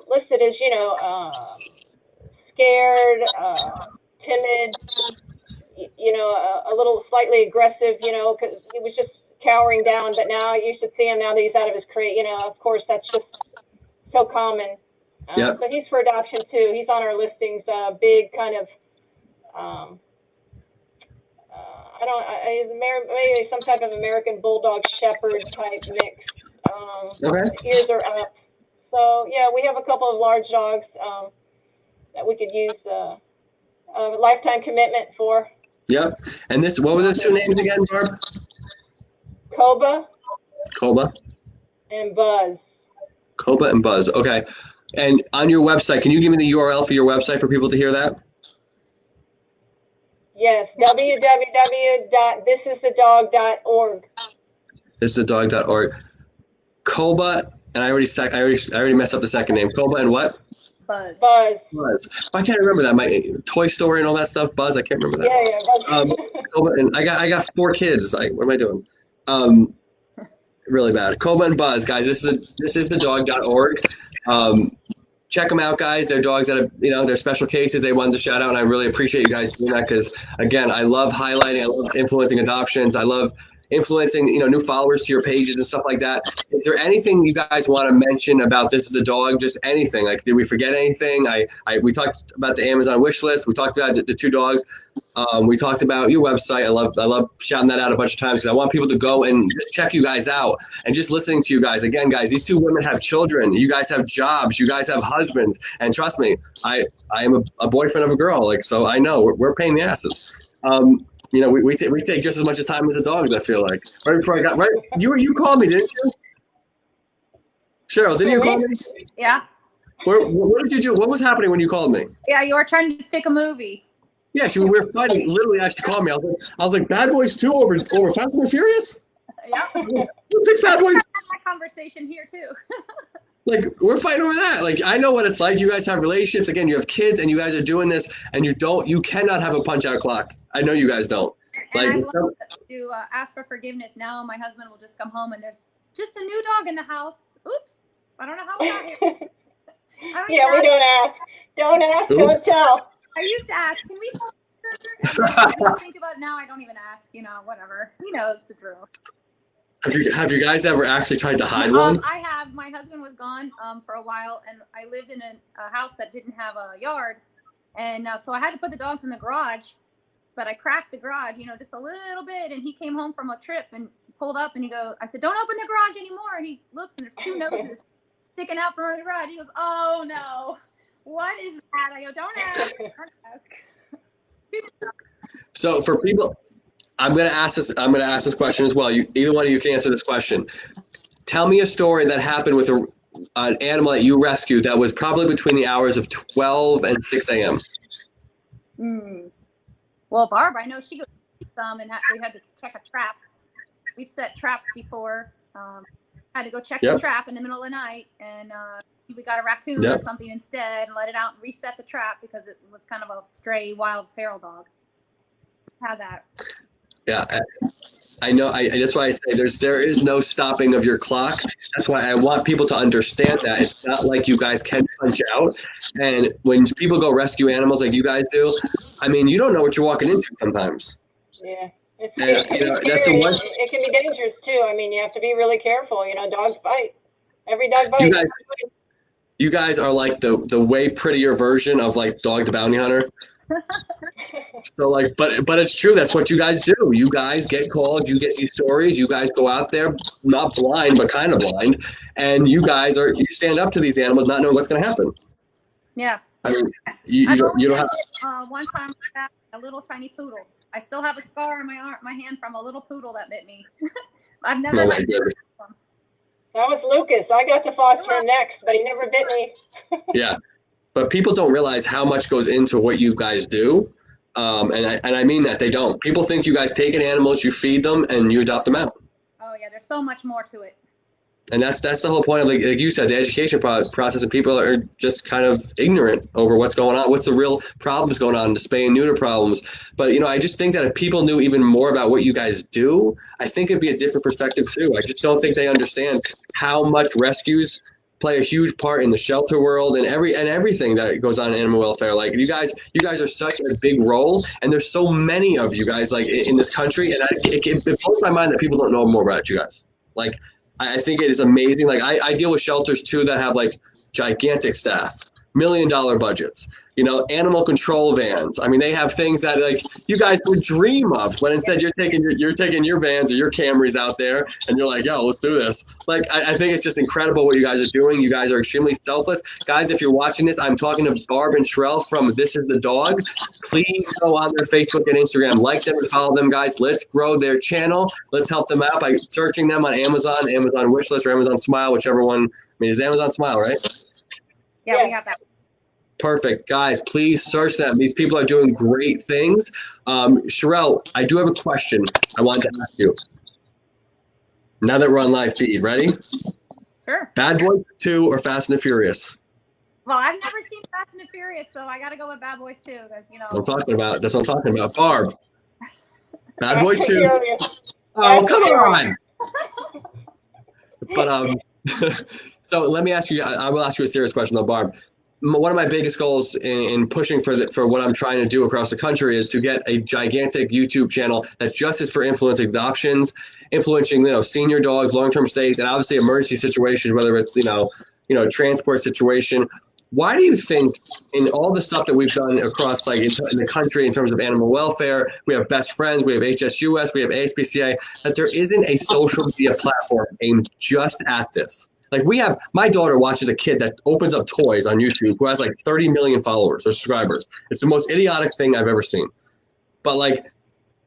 listed as, scared, timid, a little slightly aggressive, because he was just cowering down. But now you should see him now that he's out of his crate. Of course, that's just so common. Yep. So he's for adoption too. He's on our listings. Big kind of, maybe some type of American Bulldog Shepherd type mix. Okay. Ears are up. So yeah, we have a couple of large dogs that we could use a lifetime commitment for. Yep. And what were the two names again, Barb? Koba and Buzz. Koba and Buzz. Okay. And on your website, can you give me the URL for your website for people to hear that? Yes, www.thisisthedog.org. Thisisthedog.org. Koba, and I already messed up the second name. Koba and what? Buzz. Buzz. I can't remember that. My Toy Story and all that stuff. Buzz. I can't remember that. Yeah. Koba, and I got 4 kids. What am I doing? Really bad. Koba and Buzz, guys. This is the dog.org. Check them out, guys. They're dogs that have, they're special cases. They wanted to shout out, and I really appreciate you guys doing that because, again, I love highlighting. I love influencing adoptions. I love influencing, new followers to your pages and stuff like that. Is there anything you guys want to mention about This Is a Dog? Just anything. Like, did we forget anything? We talked about the Amazon wish list. We talked about the 2 dogs. We talked about your website. I love shouting that out a bunch of times because I want people to go and just check you guys out and just listening to you guys. Again, guys, these 2 women have children. You guys have jobs. You guys have husbands. And trust me, I am a boyfriend of a girl. So I know we're paying the asses. We take just as much time as the dogs, I feel like. Right before you called me, didn't you? Cheryl, didn't you call me? Yeah. What did you do? What was happening when you called me? Yeah, you were trying to pick a movie. Yeah, we were fighting. Literally, as she called me, I was like, Bad Boys 2 over Fast and Furious? Yeah. Who picks Bad Boys? We had that conversation here too. Like, we're fighting over that. Like, I know what it's like. You guys have relationships. Again, you have kids, and you guys are doing this, and you cannot have a punch-out clock. I know you guys don't. And I love to ask for forgiveness. Now my husband will just come home, and there's just a new dog in the house. Oops. I don't know how we got here. We don't ask. Don't ask, don't tell. I used to ask, can we think about it now? I don't even ask, whatever. He knows the drill. Have you guys ever actually tried to hide one? I have. My husband was gone for a while, and I lived in a house that didn't have a yard, and so I had to put the dogs in the garage. But I cracked the garage, just a little bit, and he came home from a trip and pulled up, and I said, "Don't open the garage anymore." And he looks, and there's 2 noses sticking out from the garage. He goes, "Oh no, what is that?" I go, "Don't ask. Don't ask." So for people, I'm gonna ask this question as well. Either one of you can answer this question. Tell me a story that happened with an animal that you rescued that was probably between the hours of 12 and 6 a.m. Well, Barb, I know she goes some, and we had to check a trap. We've set traps before. Had to go check the trap in the middle of the night, and we got a raccoon or something instead, and let it out and reset the trap because it was kind of a stray, wild, feral dog. Had that. Yeah, I know. That's why I say there is no stopping of your clock. That's why I want people to understand that it's not like you guys can punch out. And when people go rescue animals like you guys do, I mean, you don't know what you're walking into sometimes. Yeah, that's the one. It can be dangerous too. I mean, you have to be really careful. Dogs bite. Every dog bites. You guys are like the way prettier version of like Dog the Bounty Hunter. So but it's true. That's what you guys do. You guys get called. You get these stories. You guys go out there, not blind, but kind of blind, and you stand up to these animals, not knowing what's going to happen. Yeah. I mean, you don't have. One time, I had a little tiny poodle. I still have a scar on my hand from a little poodle that bit me. I've never. Oh my goodness. That was Lucas. I got to foster him next, but he never bit me. Yeah. But people don't realize how much goes into what you guys do. And I mean that. They don't. People think you guys take in animals, you feed them, and you adopt them out. Oh, yeah. There's so much more to it. And that's the whole point of, like you said, the education process, and people are just kind of ignorant over what's going on, what's the real problems going on, the spay and neuter problems. But, I just think that if people knew even more about what you guys do, I think it'd be a different perspective too. I just don't think they understand how much rescues play a huge part in the shelter world and everything that goes on in animal welfare. Like you guys are such a big role, and there's so many of you guys like in this country, and it blows my mind that people don't know more about you guys. Like, I think it is amazing. Like I deal with shelters too that have like gigantic staff, $1 million budgets, animal control vans. I mean, they have things that like you guys would dream of, but instead you're taking your vans or your Camrys out there and you're like, yo, let's do this. Like, I think it's just incredible what you guys are doing. You guys are extremely selfless. Guys, if you're watching this, I'm talking to Barb and Sherelle from This Is the Dog. Please go on their Facebook and Instagram, like them and follow them, guys. Let's grow their channel. Let's help them out by searching them on Amazon Wishlist, or Amazon Smile, whichever one. I mean, it's Amazon Smile, right? Yeah, we have that. Perfect. Guys, please search them. These people are doing great things. Sherelle, I do have a question I wanted to ask you. Now that we're on live feed, ready? Sure. Bad Boys 2 or Fast and the Furious? Well, I've never seen Fast and the Furious, so I got to go with Bad Boys 2 because, That's what I'm talking about. Barb. Bad Boys 2. Oh, come on. But so let me ask you. I will ask you a serious question, though, Barb. One of my biggest goals in pushing for what I'm trying to do across the country is to get a gigantic YouTube channel that just is for influencing adoptions, influencing senior dogs, long-term stays, and obviously emergency situations, whether it's transport situation. Why do you think in all the stuff that we've done across like in the country in terms of animal welfare, we have Best Friends, we have HSUS, we have ASPCA, that there isn't a social media platform aimed just at this? Like my daughter watches a kid that opens up toys on YouTube who has like 30 million followers or subscribers. It's the most idiotic thing I've ever seen. But like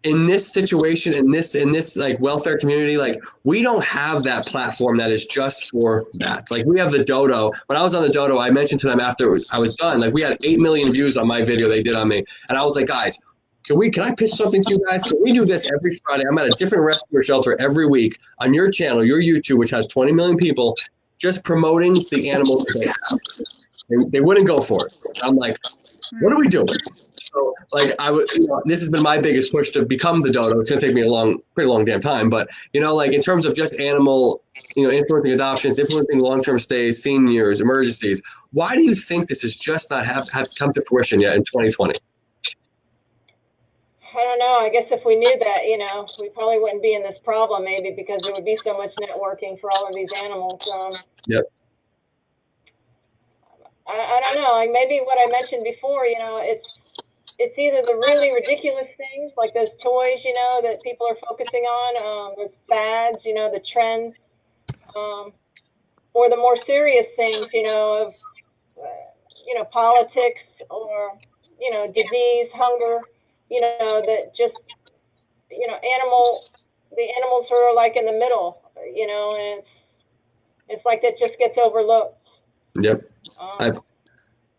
in this situation, in this like welfare community, like we don't have that platform that is just for that. Like we have the Dodo. When I was on the Dodo, I mentioned to them after I was done, like we had 8 million views on my video they did on me. And I was like, guys, can I pitch something to you guys? Can we do this every Friday? I'm at a different rescue shelter every week on your channel, your YouTube, which has 20 million people, just promoting the animals they have. They wouldn't go for it. I'm like, what are we doing? So like this has been my biggest push to become the Dodo. It's gonna take me a pretty long damn time. But like in terms of just animal, influencing adoptions, influencing long-term stays, seniors, emergencies. Why do you think this has just not have come to fruition yet in 2020? I don't know. I guess if we knew that, we probably wouldn't be in this problem, maybe, because there would be so much networking for all of these animals. Yep. I don't know. Like maybe what I mentioned before, it's either the really ridiculous things like those toys, that people are focusing on, those fads, the trends, or the more serious things, of, politics or, disease, hunger. That just, the animals are like in the middle, and it's like that just gets overlooked. Yep.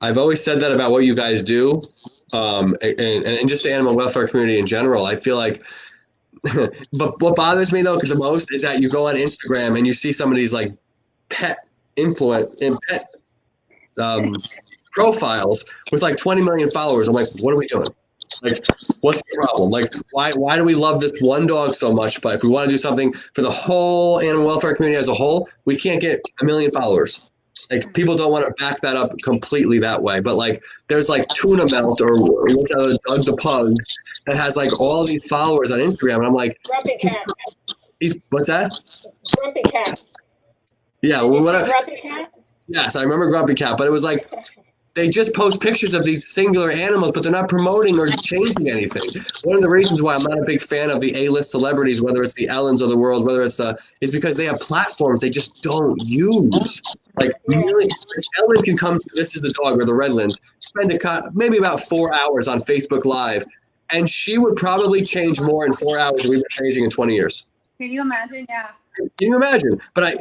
I've always said that about what you guys do, and just the animal welfare community in general. I feel like, but what bothers me though the most is that you go on Instagram and you see some of these like pet influence and pet profiles with like 20 million followers. I'm like, what are we doing? Like, what's the problem? Like, why do we love this one dog so much? But if we want to do something for the whole animal welfare community as a whole, we can't get 1 million followers. Like, people don't want to back that up completely that way. But like, there's like Tuna Melt or what's that, Doug the Pug, that has like all these followers on Instagram, and I'm like, Grumpy Cat. What's that? Grumpy Cat. Yeah, well, Grumpy Cat? Yes, I remember Grumpy Cat, but it was like, they just post pictures of these singular animals, but they're not promoting or changing anything. One of the reasons why I'm not a big fan of the A-list celebrities, whether it's the Ellens of the world, whether it's is because they have platforms they just don't use. Like, Ellen can come to This Is the Dog or the Redlands, spend maybe about 4 hours on Facebook Live, and she would probably change more in 4 hours than we've been changing in 20 years. Can you imagine? Yeah. Can you imagine? But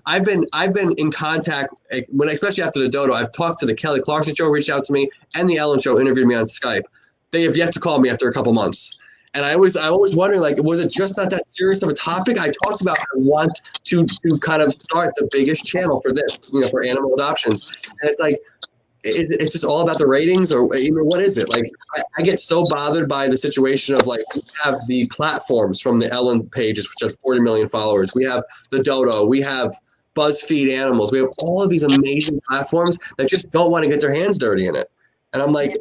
I've been in contact especially after the Dodo. I've talked to the Kelly Clarkson show, reached out to me, and the Ellen show interviewed me on Skype. They have yet to call me after a couple months. And I was wondering, like, was it just not that serious of a topic? I talked about I want to kind of start the biggest channel for this, for animal adoptions. And it's like, it's just all about the ratings, or what is it? Like, I get so bothered by the situation of, like, we have the platforms from the Ellen pages, which have 40 million followers. We have the Dodo. We have BuzzFeed Animals. We have all of these amazing platforms that just don't want to get their hands dirty in it. And I'm like,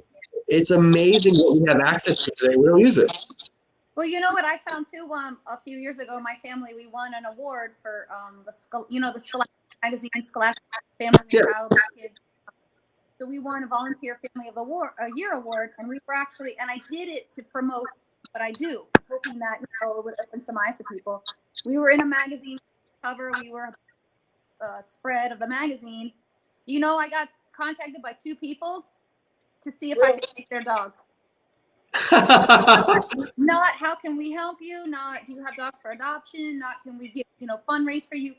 it's amazing what we have access to today. We don't use it. Well, you know what I found too? A few years ago, my family, we won an award for the Scholastic magazine, Scholastic Family and Child Kids. So we won a Volunteer Family of the Year award, and we were actually, and I did it to promote what I do, hoping that it would open some eyes to people. We were in a magazine cover. We were a spread of the magazine. I got contacted by 2 people to see if I could take their dog. Not how can we help you? Not do you have dogs for adoption? Not can we give fundraise for you?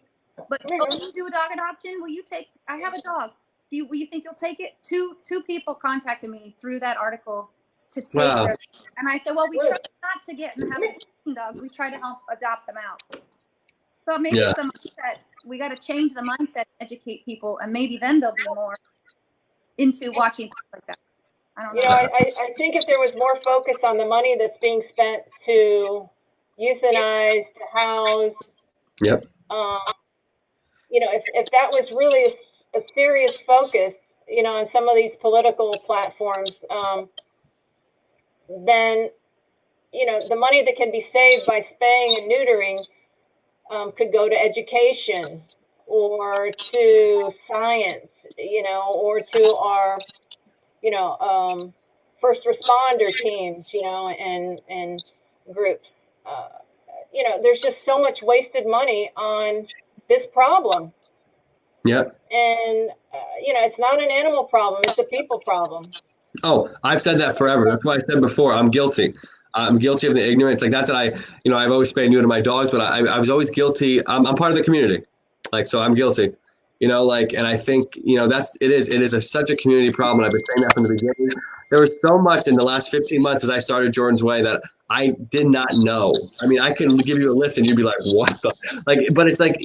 But will you do a dog adoption? Will you take? I have a dog. Will you think you'll take it? Two people contacted me through that article to take their, and I said, well, we try not to get and have dogs. We try to help adopt them out. So maybe it's the mindset. We got to change the mindset, educate people, and maybe then they'll be more into watching things like that. I don't know. I think if there was more focus on the money that's being spent to euthanize, to house, if that was really a serious focus, on some of these political platforms, then, the money that can be saved by spaying and neutering could go to education or to science, or to our, first responder teams, and groups. There's just so much wasted money on this problem. Yep. And, it's not an animal problem. It's a people problem. Oh, I've said that forever. That's why I said before, I'm guilty. I'm guilty of the ignorance. Like, not that I've always spayed neuter my dogs, but I was always guilty. I'm part of the community. Like, so I'm guilty, and I think, it is such a community problem. And I've been saying that from the beginning. There was so much in the last 15 months as I started Jordan's Way that I did not know. I mean, I can give you a list and you'd be like, what the, like, but it's like,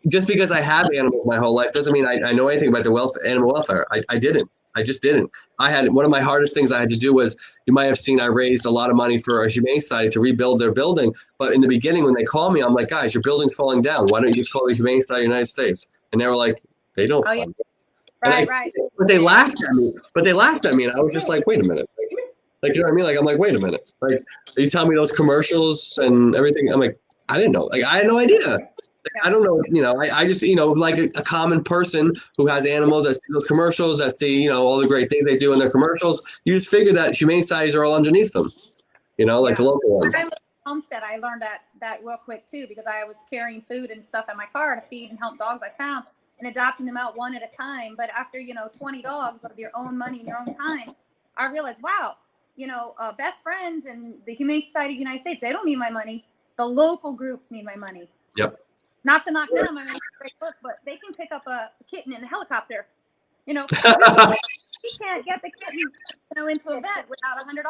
just because I have animals my whole life doesn't mean I know anything about the animal welfare. I didn't. I just didn't. One of my hardest things I had to do was, you might have seen, I raised a lot of money for a Humane Society to rebuild their building. But in the beginning, when they called me, I'm like, guys, your building's falling down. Why don't you just call the Humane Society of the United States? And they were like, they don't fund it. Right. But they laughed at me. And I was just like, wait a minute. Like, you know what I mean? Like, I'm like, wait a minute. Like, you tell me those commercials and everything. I'm like, I didn't know. Like, I had no idea. Like, I don't know. I just, like a common person who has animals that see those commercials, that see, all the great things they do in their commercials. You just figure that Humane Societies are all underneath them, like the local ones. When I was at Homestead, I learned that real quick too, because I was carrying food and stuff in my car to feed and help dogs I found and adopting them out one at a time. But after, 20 dogs of your own money and your own time, I realized, wow, Best Friends and the Humane Society of the United States, they don't need my money. The local groups need my money. Yep. Not to knock them, I mean, it's a great book, but they can pick up a kitten in a helicopter. We can't get the kitten, into a vet without $100.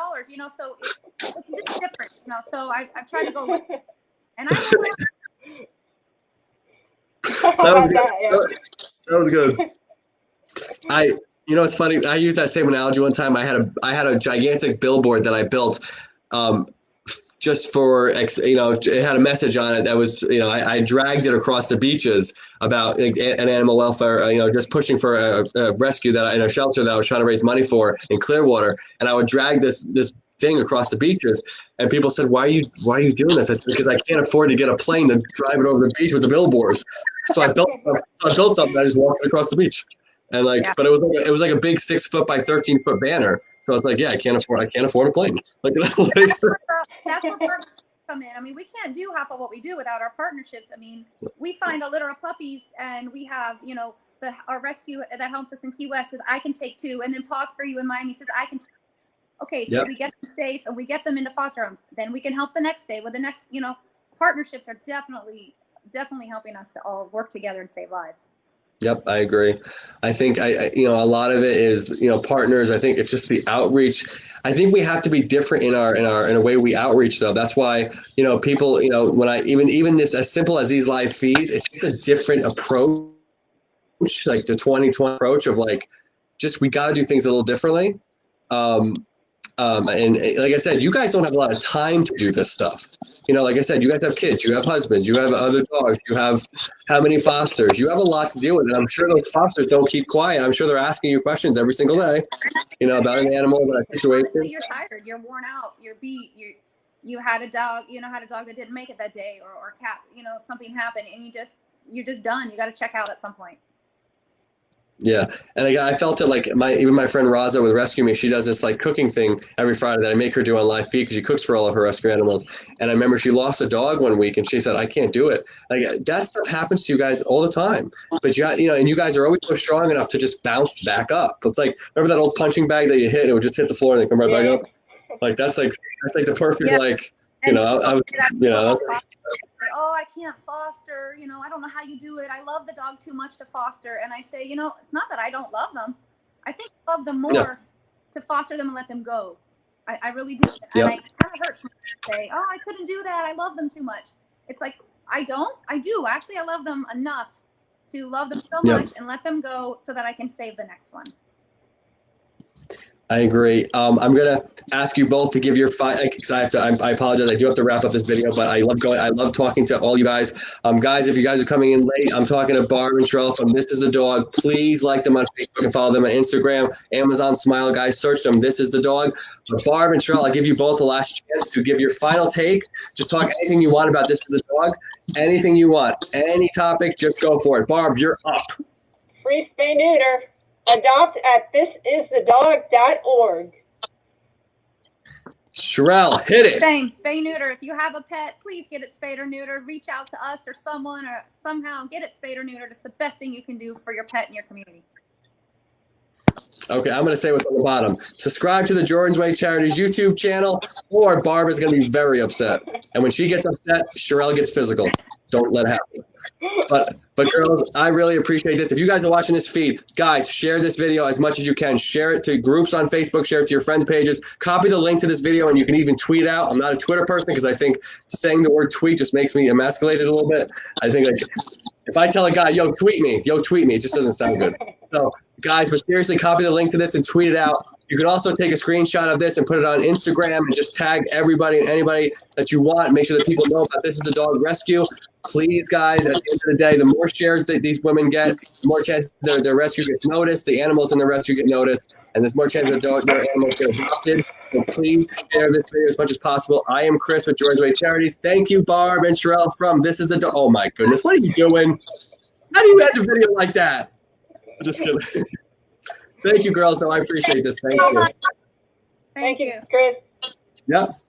So it's just different. So I've tried to go look, and I That was good. It's funny. I used that same analogy one time. I had a gigantic billboard that I built, just for, it had a message on it that was, I dragged it across the beaches about an animal welfare, just pushing for a rescue in a shelter that I was trying to raise money for in Clearwater. And I would drag this thing across the beaches, and people said, why are you doing this? I said, because I can't afford to get a plane to drive it over the beach with the billboards. So I built something. I just walked it across the beach. And but it was like a big 6 foot by 13 foot banner. So it's like, yeah, I can't afford a plane. Like, that's where partnerships come in. I mean, we can't do half of what we do without our partnerships. I mean, we find a litter of puppies, and we have, our rescue that helps us in Key West says I can take 2, and then Paws for You in Miami says I can take. Okay, so we get them safe and we get them into foster homes. Then we can help the next day with the next. Partnerships are definitely helping us to all work together and save lives. Yep, I agree. I think a lot of it is, partners. I think it's just the outreach. I think we have to be different in a way we outreach though. That's why, people, when I even this as simple as these live feeds, it's just a different approach, like the 2020 approach of like, just we got to do things a little differently. And like I said, you guys don't have a lot of time to do this stuff. Like I said, you guys have kids, you have husbands, you have other dogs, you have how many fosters, you have a lot to deal with. And I'm sure those fosters don't keep quiet. I'm sure they're asking you questions every single day, about an animal, about a situation. Honestly, you're tired, you're worn out, you're beat, you had a dog, had a dog that didn't make it that day, or cat, something happened, and you're just done. You got to check out at some point. Yeah, and I felt it like even my friend Raza with Rescue Me, she does this like cooking thing every Friday that I make her do on live feed because she cooks for all of her rescue animals. And I remember she lost a dog one week and she said, I can't do it. Like that stuff happens to you guys all the time. But and you guys are always so strong enough to just bounce back up. It's like, remember that old punching bag that you hit and it would just hit the floor and then come right back up? Like that's like the perfect oh, I can't foster, I don't know how you do it. I love the dog too much to foster. And I say, it's not that I don't love them. I think I love them more to foster them and let them go. I really do. And it kind of hurts me to say, oh, I couldn't do that. I love them too much. It's like, I do. Actually, I love them enough to love them so much and let them go so that I can save the next one. I agree. I'm gonna ask you both to give your because I apologize. I do have to wrap up this video, but I love talking to all you guys. Guys, if you guys are coming in late, I'm talking to Barb and Sherelle from This Is the Dog. Please like them on Facebook and follow them on Instagram, Amazon Smile, guys. Search them. This Is the Dog. But Barb and Sherelle, I'll give you both the last chance to give your final take. Just talk anything you want about This Is the Dog. Anything you want, any topic, just go for it. Barb, you're up. Free spay neuter. Adopt at thisisthedog.org. Sherelle, hit it. Same, spay neuter. If you have a pet, please get it spayed or neutered. Reach out to us or someone or somehow get it spayed or neutered. It's the best thing you can do for your pet in your community. Okay, I'm going to say what's on the bottom. Subscribe to the Jordan's Way Charities YouTube channel, or Barb is going to be very upset. And when she gets upset, Sherelle gets physical. Don't let it happen. But girls, I really appreciate this. If you guys are watching this feed, guys, share this video as much as you can. Share it to groups on Facebook. Share it to your friends' pages. Copy the link to this video, and you can even tweet out. I'm not a Twitter person because I think saying the word tweet just makes me emasculated a little bit. I think like if I tell a guy, yo, tweet me, it just doesn't sound good. So guys, but seriously, copy the link to this and tweet it out. You can also take a screenshot of this and put it on Instagram and just tag everybody and anybody that you want. Make sure that people know about This Is the Dog Rescue. Please, guys, at the end of the day, the more shares that these women get, the more chances their rescue gets noticed, the animals in the rescue get noticed, and there's more chances that their animals get adopted. So please share this video as much as possible. I am Chris with Jordan's Way Charities. Thank you, Barb and Sherelle from This Is the Dog. Oh, my goodness. What are you doing? How do you end a video like that? I'm just kidding. Thank you, girls. No, I appreciate this. Thank you. Thank you, Chris. Yep.